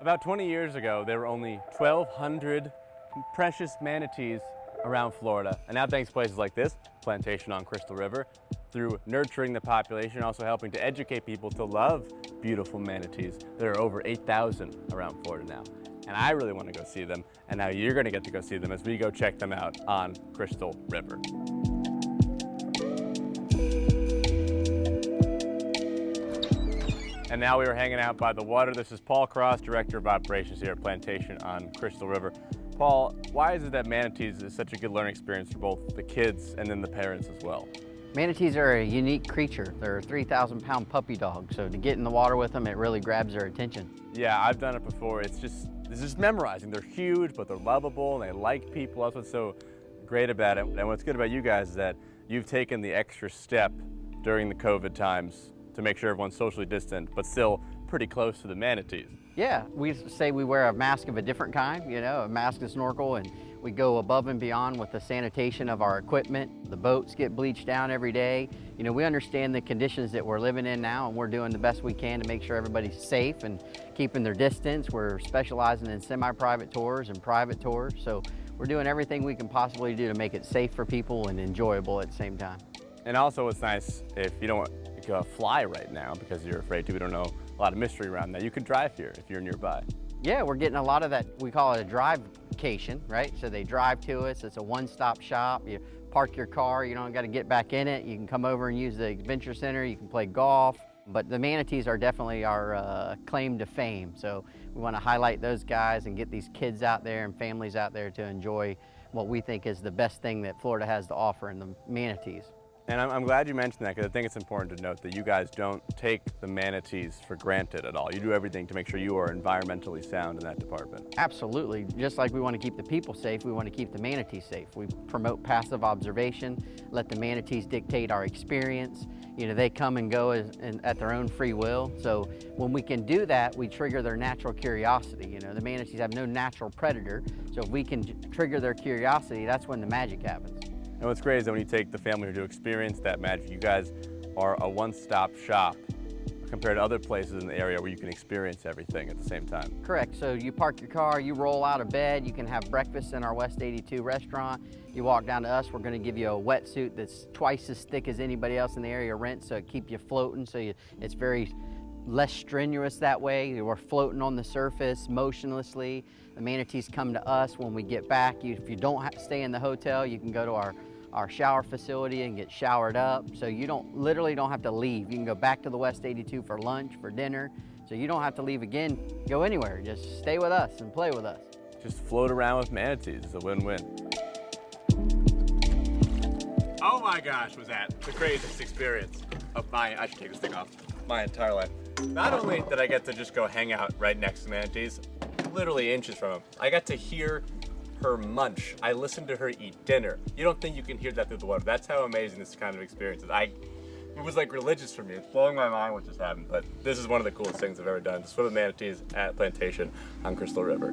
About 20 years ago, there were only 1,200 precious manatees around Florida. And now thanks to places like this, plantation on Crystal River, through nurturing the population, also helping to educate people to love beautiful manatees. There are over 8,000 around Florida now. And I really want to go see them, and now you're going to get to go see them as we go check them out on Crystal River. And now we are hanging out by the water. This is Paul Cross, Director of Operations here at Plantation on Crystal River. Paul, why is it that manatees is such a good learning experience for both the kids and then the parents as well? Manatees are a unique creature. They're 3,000-pound puppy dogs, so to get in the water with them, it really grabs their attention. Yeah, I've done it before. It's just memorizing. They're huge, but they're lovable, and they like people. That's what's so great about it. And what's good about you guys is that you've taken the extra step during the COVID times to make sure everyone's socially distant, but still pretty close to the manatees. Yeah, we say we wear a mask of a different kind, you know, a mask and snorkel, and we go above and beyond with the sanitation of our equipment. The boats get bleached down every day. You know, we understand the conditions that we're living in now, and we're doing the best we can to make sure everybody's safe and keeping their distance. We're specializing in semi-private tours and private tours, so we're doing everything we can possibly do to make it safe for people and enjoyable at the same time. And also it's nice if you don't fly right now because you're afraid to, we don't know a lot of mystery around that. You could drive here if you're nearby. Yeah, we're getting a lot of that, we call it a drive-cation, right? So they drive to us, it's a one-stop shop. You park your car, you don't got to get back in it. You can come over and use the Adventure Center, you can play golf. But the manatees are definitely our claim to fame. So we want to highlight those guys and get these kids out there and families out there to enjoy what we think is the best thing that Florida has to offer in the manatees. And I'm glad you mentioned that because I think it's important to note that you guys don't take the manatees for granted at all. You do everything to make sure you are environmentally sound in that department. Absolutely. Just like we want to keep the people safe, we want to keep the manatees safe. We promote passive observation, let the manatees dictate our experience. You know, they come and go at their own free will. So when we can do that, we trigger their natural curiosity. You know, the manatees have no natural predator. So if we can trigger their curiosity, that's when the magic happens. And what's great is that when you take the family to experience that magic, you guys are a one-stop shop compared to other places in the area where you can experience everything at the same time. Correct. So you park your car, you roll out of bed, you can have breakfast in our West 82 restaurant. You walk down to us, we're going to give you a wetsuit that's twice as thick as anybody else in the area rents, so it keeps you floating, so it's very less strenuous that way. We're floating on the surface motionlessly. The manatees come to us when we get back. If you don't have to stay in the hotel, you can go to our shower facility and get showered up. So you literally don't have to leave. You can go back to the West 82 for lunch, for dinner. So you don't have to leave again, go anywhere. Just stay with us and play with us. Just float around with manatees. It's a win-win. Oh my gosh, was that the craziest experience of I should take this thing off, my entire life. Not only did I get to just go hang out right next to manatees, literally inches from them, I got to hear her munch. I listened to her eat dinner. You don't think you can hear that through the water. That's how amazing this kind of experience is. It was like religious for me. It's blowing my mind what just happened, but this is one of the coolest things I've ever done, to swim with manatees at Plantation on Crystal River.